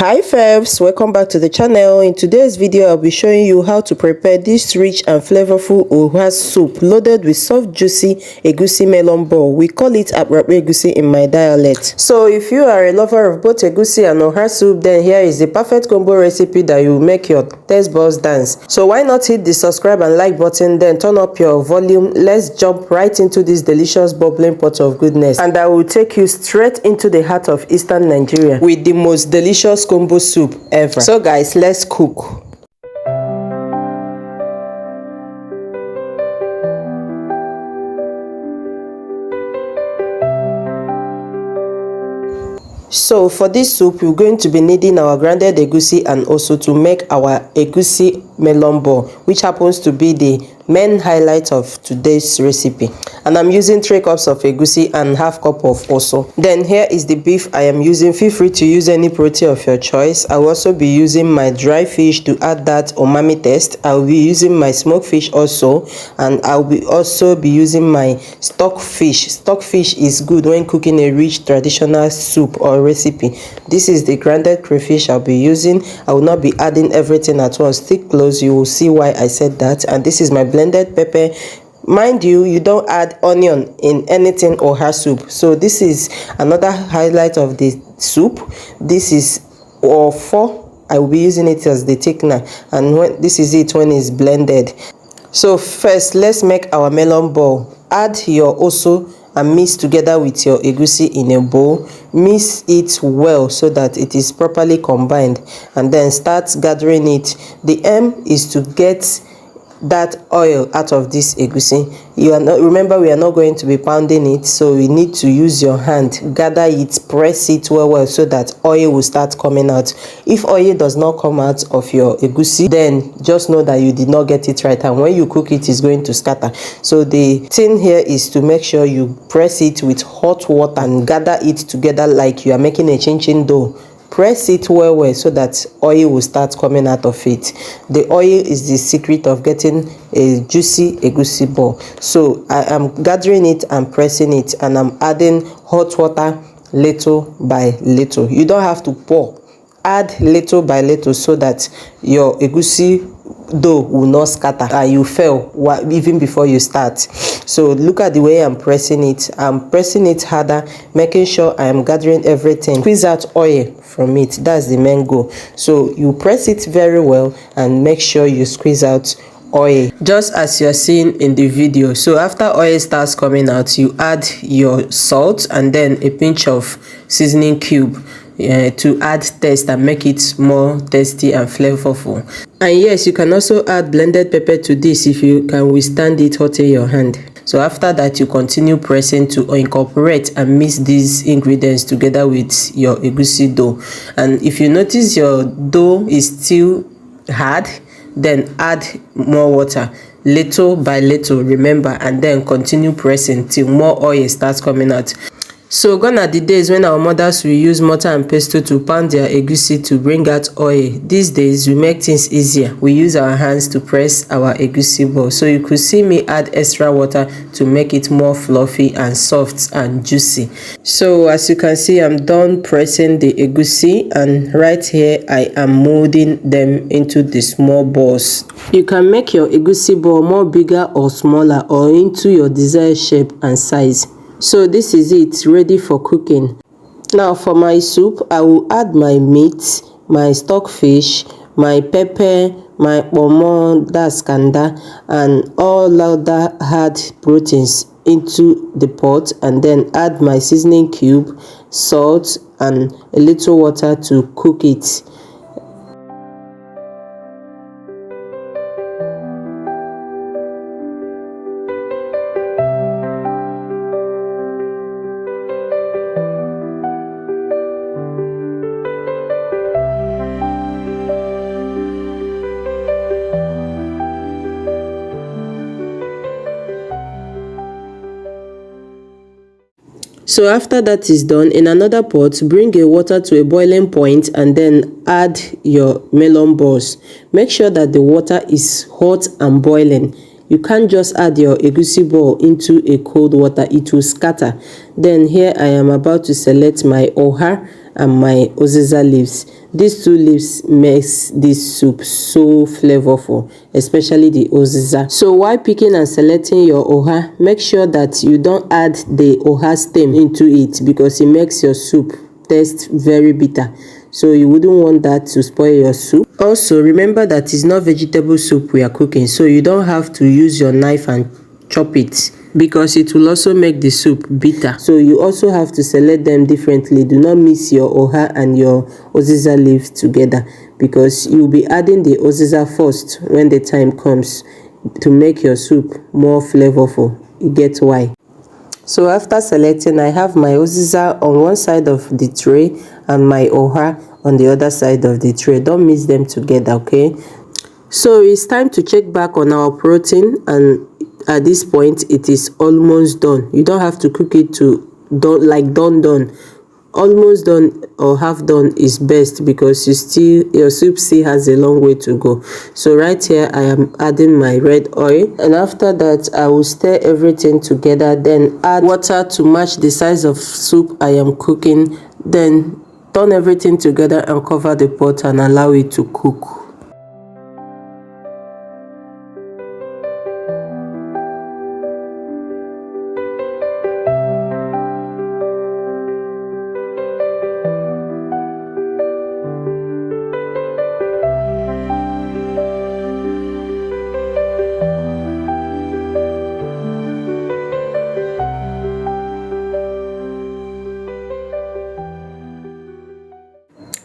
Hi Febs, welcome back to the channel. In today's video, I'll be showing you how to prepare this rich and flavorful Uha soup loaded with soft juicy Egusi melon ball. We call it Egusi in my dialect. So if you are a lover of both Egusi and Uha soup, then here is the perfect combo recipe that will make your taste buds dance. So why not hit the subscribe and like button, then turn up your volume. Let's jump right into this delicious bubbling pot of goodness, and I will take you straight into the heart of Eastern Nigeria with the most delicious combo soup ever. So guys, let's cook. So for this soup, we're going to be needing our grounded egusi and also to make our egusi melon ball, which happens to be the main highlight of today's recipe. And I'm using 3 cups of egusi and half cup of oso. Then here is the beef I am using. Feel free to use any protein of your choice. I will also be using my dry fish to add that umami taste. I will be using my smoked fish also, and I will also be using my stock fish. Stock fish is good when cooking a rich traditional soup or recipe. This is the grounded crayfish I'll be using. I will not be adding everything at once. Stick close, you will see why I said that. And this is my blended pepper. Mind you, you don't add onion in anything Uha soup. So this is another highlight of the soup. This is ofo. I will be using it as the thickener, and when this is it when it's blended. So first, let's make our melon ball. Add your oso and mix together with your egusi in a bowl. Mix it well so that it is properly combined, and then start gathering it. The aim is to get that oil out of this egusi. Remember, we are not going to be pounding it, so we need to use your hand, gather it, press it well so that oil will start coming out. If oil does not come out of your egusi, then just know that you did not get it right, and when you cook it, it's going to scatter. So the thing here is to make sure you press it with hot water and gather it together like you are making a chin-chin dough. Press it well so that oil will start coming out of it. The oil is the secret of getting a juicy egusi ball. So I am gathering it and pressing it, and I'm adding hot water little by little. You don't have to pour. Add little by little so that your egusi dough will not scatter and you fail even before you start. So look at the way I'm pressing it. I'm pressing it harder, making sure I am gathering everything. Squeeze out oil from it. That's the main goal. So you press it very well and make sure you squeeze out oil, just as you're seeing in the video. So after oil starts coming out, you add your salt and then a pinch of seasoning cube to add taste and make it more tasty and flavorful. And yes, you can also add blended pepper to this if you can withstand it hot in your hand. So after that, you continue pressing to incorporate and mix these ingredients together with your egusi dough. And if you notice your dough is still hard, then add more water little by little, remember, and then continue pressing till more oil starts coming out. So gone are the days when our mothers will use mortar and pestle to pound their egusi to bring out oil. These days we make things easier. We use our hands to press our egusi ball. So you could see me add extra water to make it more fluffy and soft and juicy. So as you can see, I'm done pressing the egusi, and right here I am molding them into the small balls. You can make your egusi ball more bigger or smaller, or into your desired shape and size. So this is it, ready for cooking. Now for my soup, I will add my meat, my stock fish, my pepper, my Kpomo, that's kanda, and all other hard proteins into the pot, and then add my seasoning cube, salt, and a little water to cook it. So after that is done, in another pot, bring a water to a boiling point and then add your melon balls. Make sure that the water is hot and boiling. You can't just add your egusi ball into a cold water, it will scatter. Then here I am about to select my oha and my oziza leaves. These two leaves makes this soup so flavorful, especially the uziza. So while picking and selecting your oha, make sure that you don't add the oha stem into it because it makes your soup taste very bitter. So you wouldn't want that to spoil your soup. Also, remember that it's not vegetable soup we are cooking, so you don't have to use your knife and chop it because it will also make the soup bitter. So you also have to select them differently. Do not mix your oha and your uziza leaves together because you'll be adding the uziza first when the time comes to make your soup more flavorful. You get why? So after selecting, I have my uziza on one side of the tray and my oha on the other side of the tray. Don't mix them together, okay? So it's time to check back on our protein, and at this point it is almost done. You don't have to cook it to done. Almost done or half done is best because your soup still has a long way to go. So right here I am adding my red oil, and after that I will stir everything together, then add water to match the size of soup I am cooking, then turn everything together and cover the pot and allow it to cook.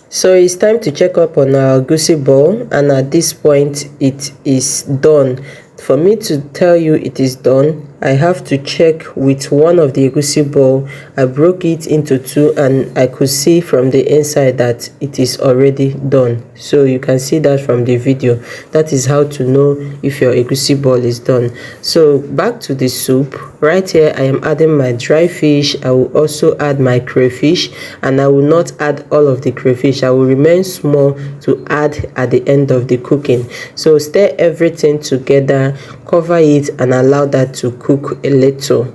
So it's time to check up on our egusi ball, and at this point it is done. For me to tell you it is done, I have to check with one of the egusi ball. I broke it into two and I could see from the inside that it is already done. So you can see that from the video. That is how to know if your egusi ball is done. So back to the soup. Right here I am adding my dry fish. I will also add my crayfish, and I will not add all of the crayfish. I will remain small to add at the end of the cooking. So stir everything together, cover it and allow that to cook a little.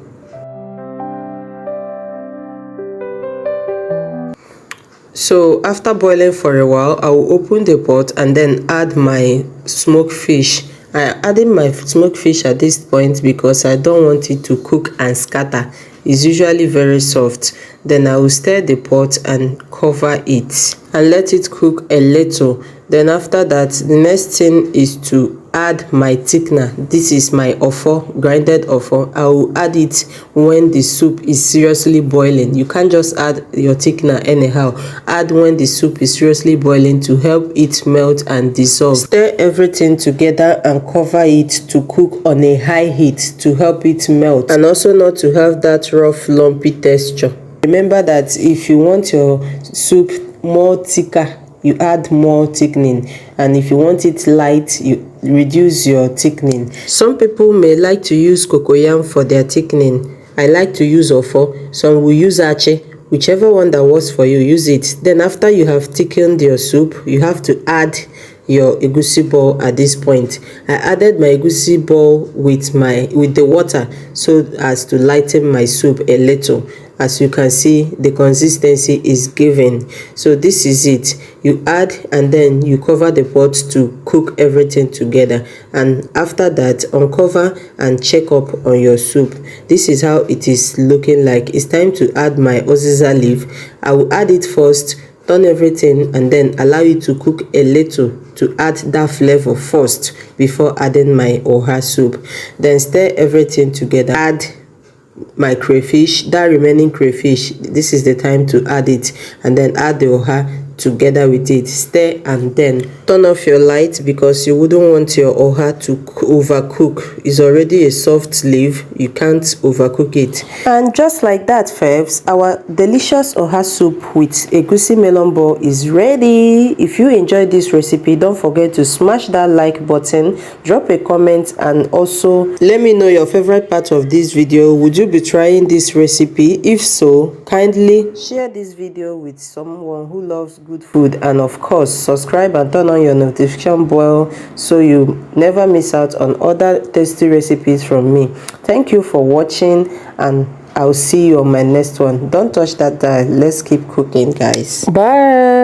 So after boiling for a while, I will open the pot and then add my smoked fish. I added my smoked fish at this point because I don't want it to cook and scatter. It's usually very soft. Then I will stir the pot and cover it and let it cook a little. Then after that, the next thing is to add my thickener. This is my offo, grinded offo. I will add it when the soup is seriously boiling. You can't just add your thickener anyhow. Add when the soup is seriously boiling to help it melt and dissolve. Stir everything together and cover it to cook on a high heat to help it melt and also not to have that rough lumpy texture. Remember that if you want your soup more thicker, you add more thickening, and if you want it light, you reduce your thickening. Some people may like to use cocoyam for their thickening. I like to use ofo. Some will use ache. Whichever one that works for you, use it. Then after you have thickened your soup, you have to add your egusi ball. At this point I added my egusi ball with the water so as to lighten my soup a little. As you can see, the consistency is given. So this is it. You add and then you cover the pot to cook everything together, and after that uncover and check up on your soup. This is how it is looking like. It's time to add my uziza leaf. I will add it first, turn everything and then allow it to cook a little to add that flavor first before adding my oha soup. Then stir everything together. Add my crayfish, that remaining crayfish. This is the time to add it, and then add the oha together with it. Stir and then turn off your light because you wouldn't want your oha to overcook. It's already a soft leaf, you can't overcook it. And just like that, faves, our delicious oha soup with egusi melon ball is ready. If you enjoyed this recipe, don't forget to smash that like button, drop a comment, and also let me know your favorite part of this video. Would you be trying this recipe? If so, kindly share this video with someone who loves good food, and of course subscribe and turn on your notification bell so you never miss out on other tasty recipes from me. Thank you for watching, and I'll see you on my next one. Don't touch that dial. Let's keep cooking, guys. Bye.